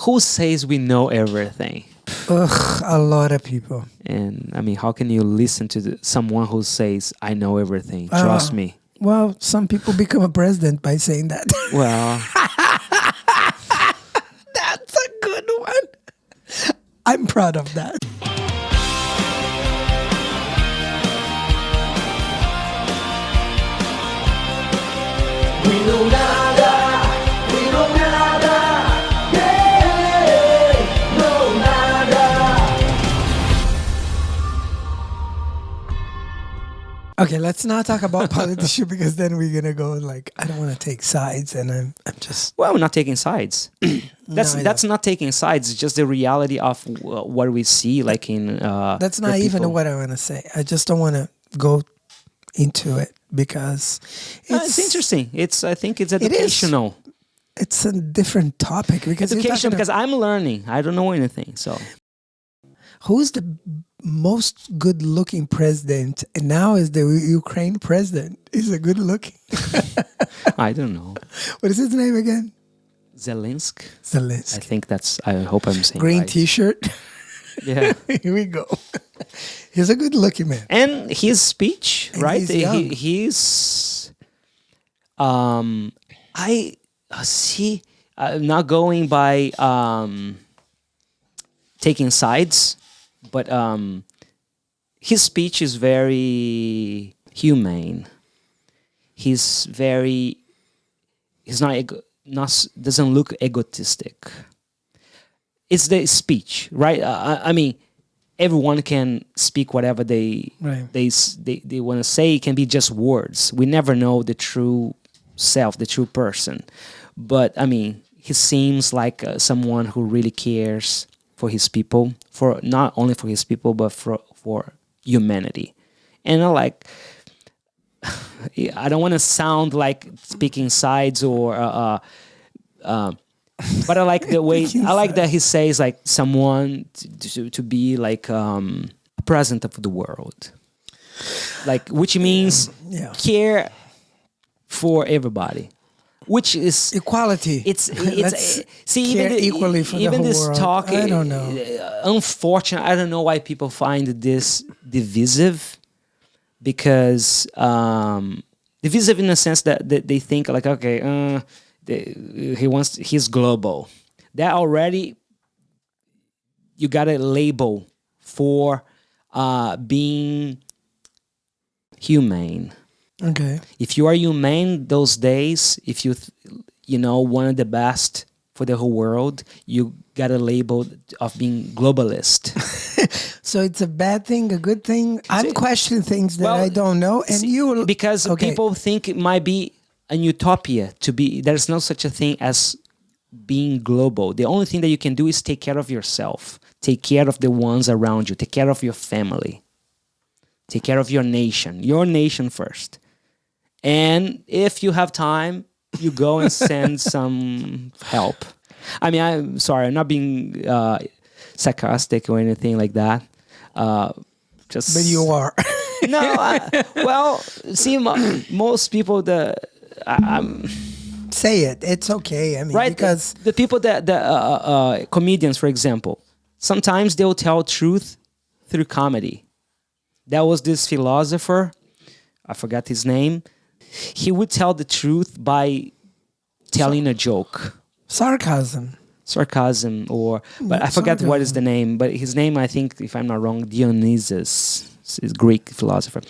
who says we know everything? Ugh, a lot of people. And I mean, how can you listen to someone who says, I know everything? Trust me. Well, some people become a president by saying that. Well, That's a good one. I'm proud of that. We know nada, we know nada, yeah, no nada. Okay, let's not talk about politics because then we're gonna go like I don't want to take sides, and I'm just well, we're not taking sides. That's not taking sides. It's just the reality of what we see, like in. That's not even what I want to say. I just don't want to go into it because it's interesting. I think it's educational. It's a different topic because Education, because I'm learning. I don't know anything. So, who's the most good-looking president? And now is the Ukraine president. Is a good-looking. I don't know. What is his name again? Zelensky. Zelensky. I think that's. I hope I'm saying green right. T-shirt. Yeah. Here we go. He's a good-looking man. And his speech, And right? he's young. He's. I see. Not going by taking sides, but his speech is very humane. He's not doesn't look egotistic. It's the speech, right? I mean, everyone can speak whatever they want to say. It can be just words. We never know the true self, the true person. But I mean, he seems like someone who really cares for his people, for not only for his people, but for humanity. And I don't want to sound like speaking sides or but I like the way I like that he says like someone to be like a president of the world, like which means care for everybody, which is equality. It's see care even equally for the even whole this world. talk. I don't know. Unfortunately, I don't know why people find this divisive, because divisive in the sense that they think like, okay, he's global. That already you got a label for being humane. Okay. If you are humane those days, if you wanted the best for the whole world, you got a label of being globalist. So it's a bad thing, a good thing? I'm questioning things that I don't know, and because people think it might be an utopia to be. There's no such a thing as being global. The only thing that you can do is take care of yourself, take care of the ones around you, take care of your family, take care of your nation first. And if you have time, you go and send some help. I mean, I'm sorry, I'm not being sarcastic or anything like that. But you are. No, well, see, most people say it. It's okay. I mean, right? Because the people that comedians, for example, sometimes they'll tell truth through comedy. There was this philosopher, I forgot his name. He would tell the truth by telling a joke. Sarcasm, but I forgot what is the name. But his name, I think, if I'm not wrong, Dionysus, is Greek philosopher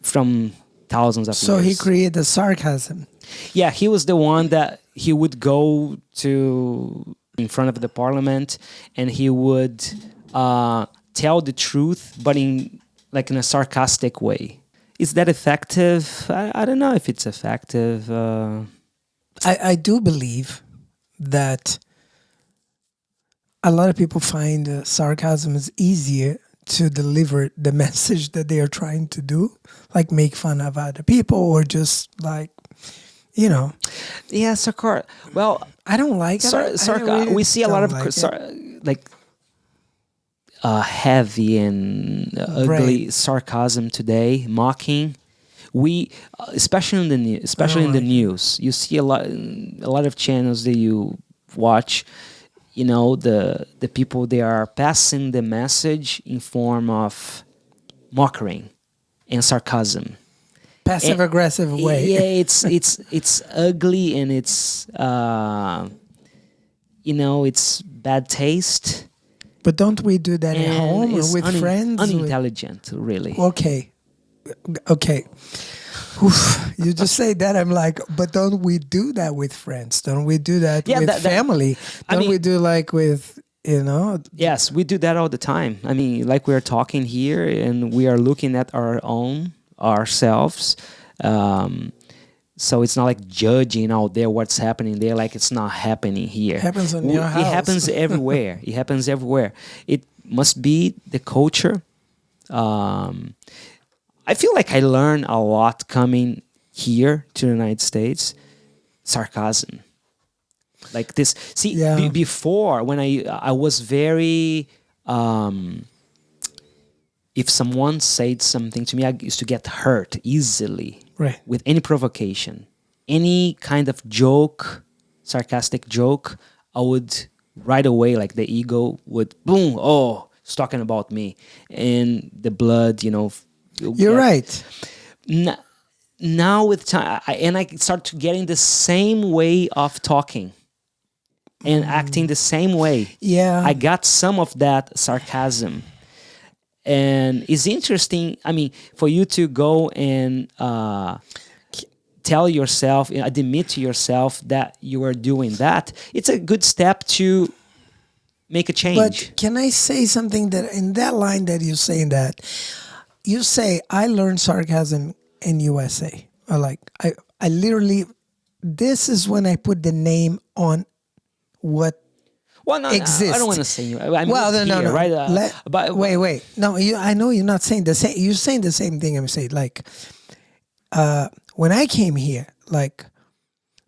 from thousands of years. So he created sarcasm. Yeah, he was the one that he would go to in front of the parliament and he would tell the truth, but in a sarcastic way. Is that effective? I don't know if it's effective. I do believe that a lot of people find sarcasm is easier to deliver the message that they are trying to do, like make fun of other people or just like, Yeah, sarcasm. Well, I don't like it. We see a lot of heavy and ugly sarcasm today, mocking. We, especially in the news, you see a lot of channels that you watch. the people, they are passing the message in form of mockery and sarcasm. Passive aggressive way. Yeah, it's ugly, and it's it's bad taste. But don't we do that at And home or it's with friends? unintelligent, really. Okay. Oof, you just say that, I'm like, but don't we do that with friends? Don't we do that Yeah, with that- family? I Don't mean- we do like with, Yes, we do that all the time. I mean, like we're talking here, and we are looking at ourselves. So it's not like judging out there what's happening there, like it's not happening here. Happens in your house. It happens everywhere. It happens everywhere. It must be the culture. I feel like I learn a lot coming here to the United States. Sarcasm, like this. See, Yeah. before, when I was very. If someone said something to me, I used to get hurt easily. Right. With any provocation, any kind of joke, sarcastic joke, I would right away, like the ego would boom. Oh, it's talking about me, and the blood, You're right. Now with time, I start to getting the same way of talking and acting the same way. Yeah. I got some of that sarcasm. And it's interesting, I mean, for you to go and tell yourself, admit to yourself that you are doing that, it's a good step to make a change. But can I say something that in that line that you're saying that, you say, I learned sarcasm in USA. Or like, I literally, this is when I put the name on what well, no, exists. I don't want to say you. I well, moved no, here, right? But wait. No, I know you're not saying the same. You're saying the same thing I'm saying. Like, when I came here, like,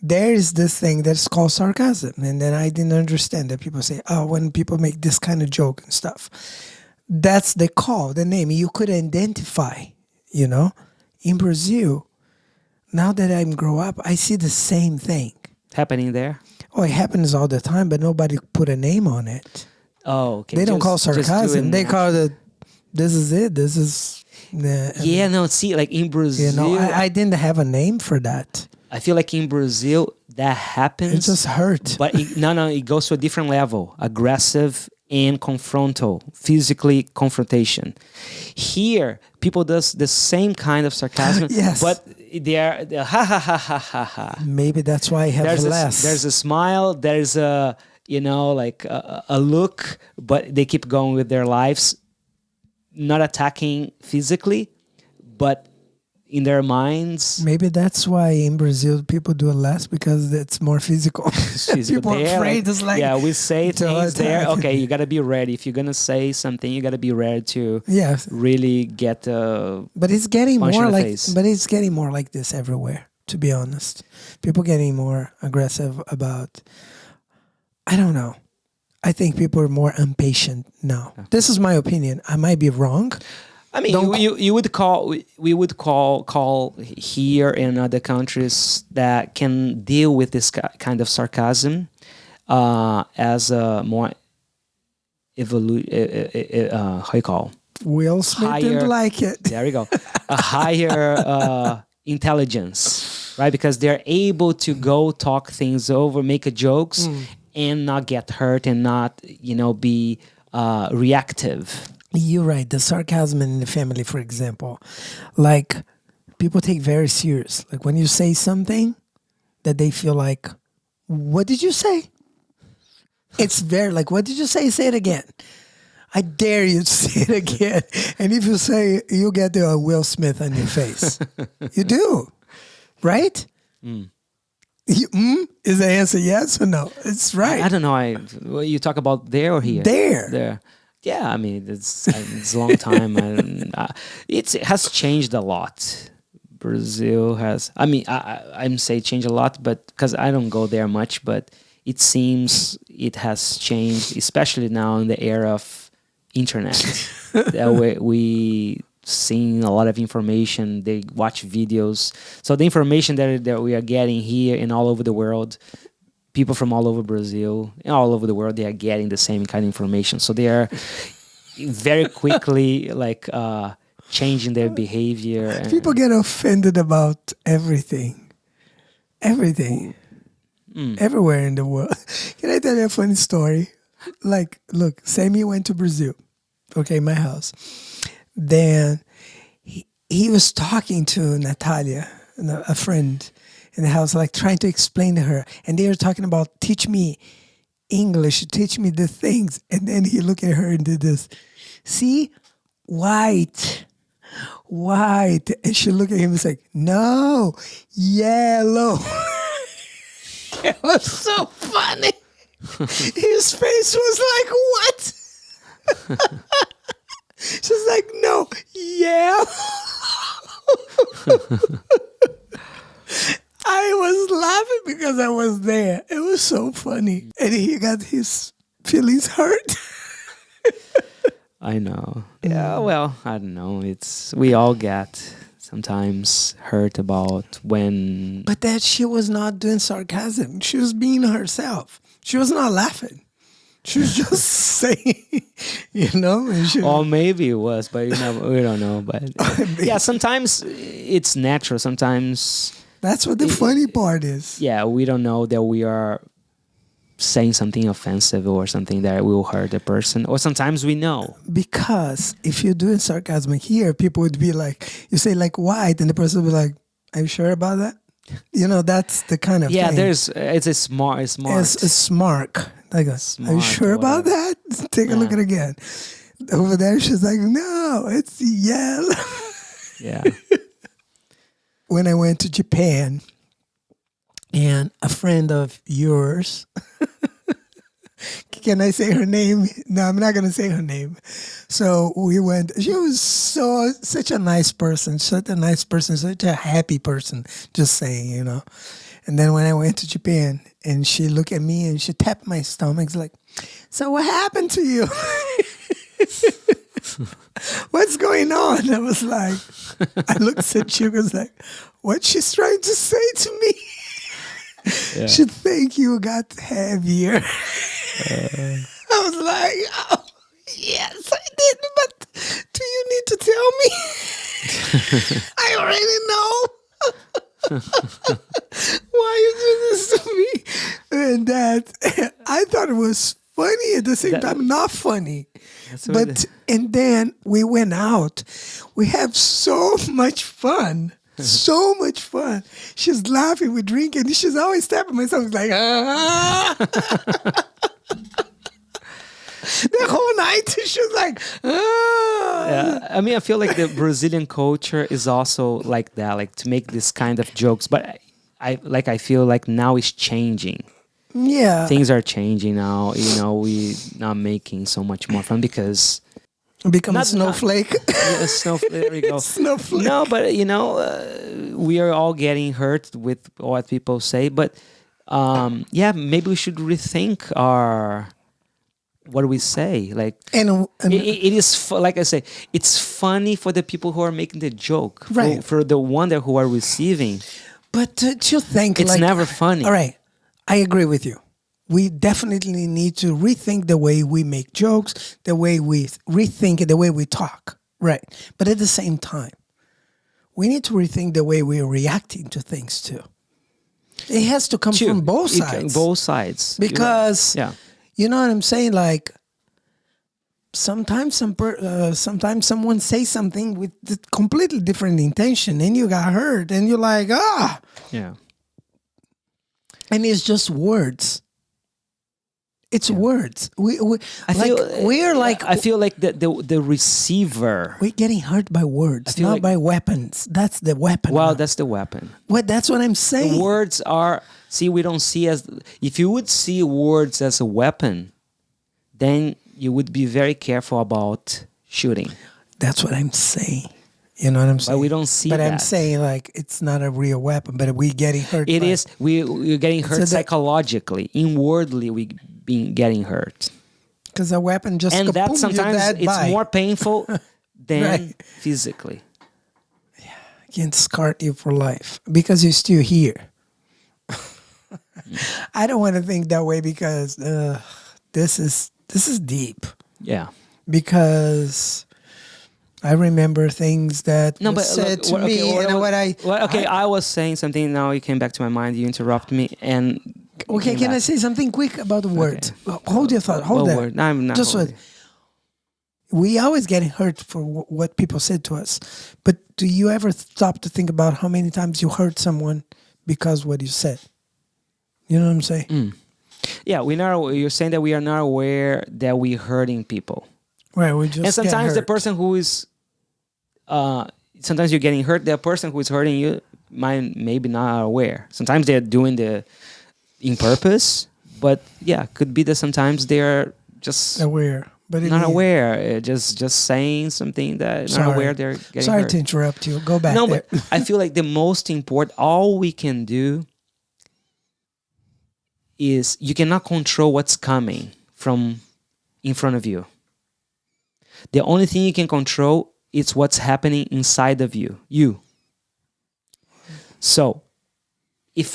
there is this thing that's called sarcasm, and then I didn't understand that people say, "Oh, when people make this kind of joke and stuff," that's the name. You could identify, In Brazil, now that I'm grow up, I see the same thing happening there. Oh, it happens all the time, but nobody put a name on it. Oh, okay. They don't call Just sarcasm. doing They that. call it, this is it. This is... Yeah, no, see, like in Brazil, I didn't have a name for that. I feel like in Brazil that happens. It just hurt. But it goes to a different level, aggressive and confrontal, physically confrontation. Here, people does the same kind of sarcasm, Yes. but they're ha ha ha ha ha ha. Maybe that's why I have less. There's a smile, there's a like a look, but they keep going with their lives, not attacking physically, but in their minds. Maybe that's why in Brazil people do it less, because it's more physical. People are There, afraid. It's like, yeah, we say to things there. attack. Okay, you gotta be ready. If you're gonna say something, you gotta be ready to yes, really get. but it's getting punch in more the like. face. But it's getting more like this everywhere. To be honest, people getting more aggressive about. I don't know. I think people are more impatient now. This is my opinion. I might be wrong. I mean, you would call, we would call here in other countries that can deal with this kind of sarcasm as a more how you call? Will Smith didn't Higher- like it. There we go. A higher intelligence, right? Because they're able to go talk things over, make a jokes, and not get hurt and not, be reactive. You're right. The sarcasm in the family, for example, like people take very serious. Like when you say something that they feel like, what did you say? It's very like, what did you say? Say it again. I dare you to say it again. And if you say, you get the Will Smith on your face. You do, right? Is the answer yes or no? It's right. I don't know. You talk about there or here? There. There. Yeah, I mean, it's a long time. And it has changed a lot. Brazil has. I mean, I'm say changed a lot, but because I don't go there much, but it seems it has changed, especially now in the era of internet. That we seeing a lot of information. They watch videos, so the information that we are getting here and all over the world, people from all over Brazil and all over the world, they are getting the same kind of information. So they are very quickly like changing their behavior. And People get offended about everything. Everything. Everywhere in the world. Can I tell you a funny story? Like, look, Sammy went to Brazil. Okay, my house. Then he was talking to Natalia, a friend in the house, like trying to explain to her. And they were talking about, teach me English, teach me the things. And then he looked at her and did this. See? White. And she looked at him and was like, no, yellow. It was so funny. His face was like, what? She's like, no, yeah. I was laughing because I was there. It was so funny. And he got his feelings hurt. I know. Yeah, well, I don't know. We all get sometimes hurt about when. But that she was not doing sarcasm. She was being herself. She was not laughing. She was just saying, and she, Or maybe it was, but we don't know. But yeah, sometimes it's natural. Sometimes that's what the funny part is. yeah, we don't know that we are saying something offensive or something that will hurt the person. Or sometimes we know. Because if you're doing sarcasm here, people would be like, you say like white, and the person would be like, are you sure about that? That's the kind of thing. It's a smart. It's a smart. Like, are you sure about that? Take a look at it again. Over there, she's like, no, it's yellow. Yeah. When I went to Japan, and a friend of yours, can I say her name? No, I'm not going to say her name. So we went. She was such a nice person, such a happy person, just saying, And then when I went to Japan, and she looked at me and she tapped my stomach, it's like, so what happened to you? What's going on? I was like, I looked at you, was like, what's she's trying to say to me? Yeah. She think you got heavier. I was like, oh, yes, I did, but do you need to tell me? I already know. Why you do this to me? And that, I thought it was funny at the same time, not funny. And then we went out. We have so much fun. So much fun. She's laughing, we're drinking. She's always tapping my stomach like, ah. The whole night she was like, ah. Yeah, I mean, I feel like the Brazilian culture is also like that, like to make this kind of jokes. But I feel like now it's changing. Yeah, things are changing now. We not making so much more fun because become a snowflake. Yeah, snowflake. There you go. Snowflake. No, but we are all getting hurt with what people say. But maybe we should rethink what we say. Like, and it is like I say, it's funny for the people who are making the joke, right? For the one who are receiving. But to think it's never funny. All right, I agree with you. We definitely need to rethink the way we make jokes, the way we rethink it, the way we talk. Right. But at the same time, we need to rethink the way we're reacting to things too. It has to come from both sides. Both sides. Because, you know what I'm saying? Like, sometimes sometimes someone says something with a completely different intention and you got hurt and you're like, ah. Yeah. And it's just words. It's words. I feel like the receiver. We're getting hurt by words, not by weapons. That's the weapon. Well, that's the weapon. Well, that's what I'm saying. The words are. See, we don't see as. If you would see words as a weapon, then you would be very careful about shooting. That's what I'm saying. You know what I'm saying? But we don't see that. But I'm saying, like, it's not a real weapon, but we're getting hurt. It is. We're getting hurt psychologically. Inwardly, we being getting hurt. Because a weapon just... And that sometimes it's more painful than physically. Yeah. It can scar you for life. Because you're still here. I don't want to think that way because this is deep. Yeah. Because I remember things that No, were but said look, to okay, me, and what I okay, I was saying something. Now it came back to my mind. You interrupt me, and it okay. came Can I back. say something quick about the words? Hold your thought. Hold What that. word? No, I'm not Just holding. we always get hurt for what people said to us, but do you ever stop to think about how many times you hurt someone because what you said? You know what I'm saying? Yeah, we not. You're saying that we are not aware that we're hurting people, Right. We just and sometimes get the hurt. person who is, sometimes you're getting hurt. The person who is hurting you might maybe not aware. Sometimes they're doing the in purpose, but yeah, could be that sometimes they're just aware, but not aware, just saying something that not aware they're getting Sorry hurt. to interrupt you. Go back. No, there. but I feel like the most important, all we can do is you cannot control what's coming from in front of you. The only thing you can control is what's happening inside of you. So if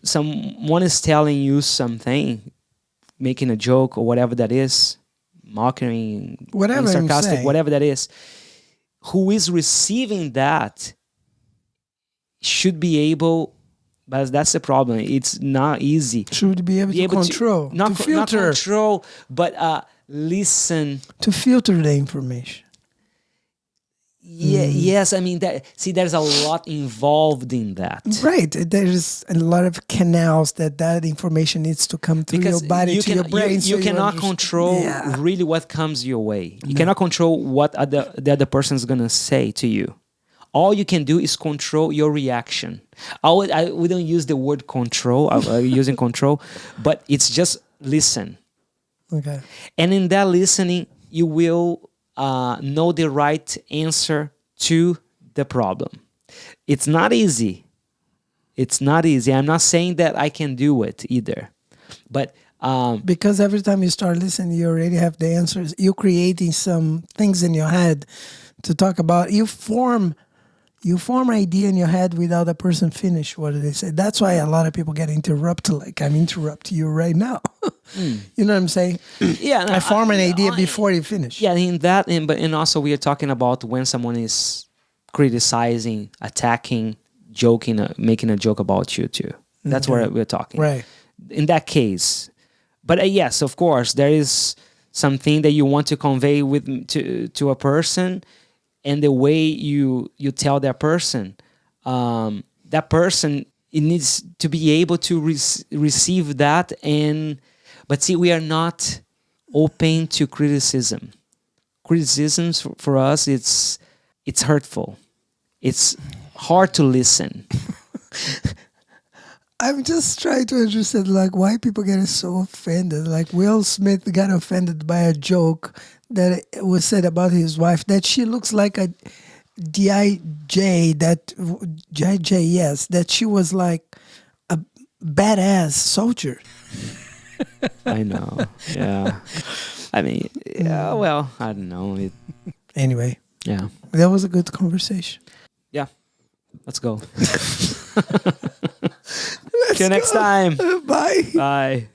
someone is telling you something, making a joke or whatever that is, mocking, Whatever being I'm sarcastic, saying. whatever that is, who is receiving that should be able, but that's the problem. It's not easy. Should be able to control, not to filter, not control, but listen. to filter the information. Yeah, yes. I mean, there's a lot involved in that. Right. There's a lot of canals that information needs to come through your body to your brain. You cannot control really what comes your way. You cannot control what the other person is gonna say to you. All you can do is control your reaction. We don't use the word control. I'm using control, but it's just listen. Okay. And in that listening, you will know the right answer to the problem. It's not easy. It's not easy. I'm not saying that I can do it either. But because every time you start listening, you already have the answers. You're creating some things in your head to talk about. You form idea in your head without the person finish what they say. That's why a lot of people get interrupted. Like I'm interrupting you right now. You know what I'm saying? yeah, no, I form an idea before you finish. Yeah, in that, and also we are talking about when someone is criticizing, attacking, joking, making a joke about you too. That's what we're talking. Right. In that case, but yes, of course, there is something that you want to convey to a person, and the way you tell that person it needs to be able to receive that. But see, we are not open to criticism. Criticisms for us, it's hurtful. It's hard to listen. I'm just trying to understand, like, why people get so offended. Like Will Smith got offended by a joke that was said about his wife that she looks like a G.I.J. Yes, that she was like a badass soldier. I know. Yeah. I mean, yeah, well, I don't know. Anyway, Yeah. that was a good conversation. Yeah. Let's go. See you next time. Bye. Bye.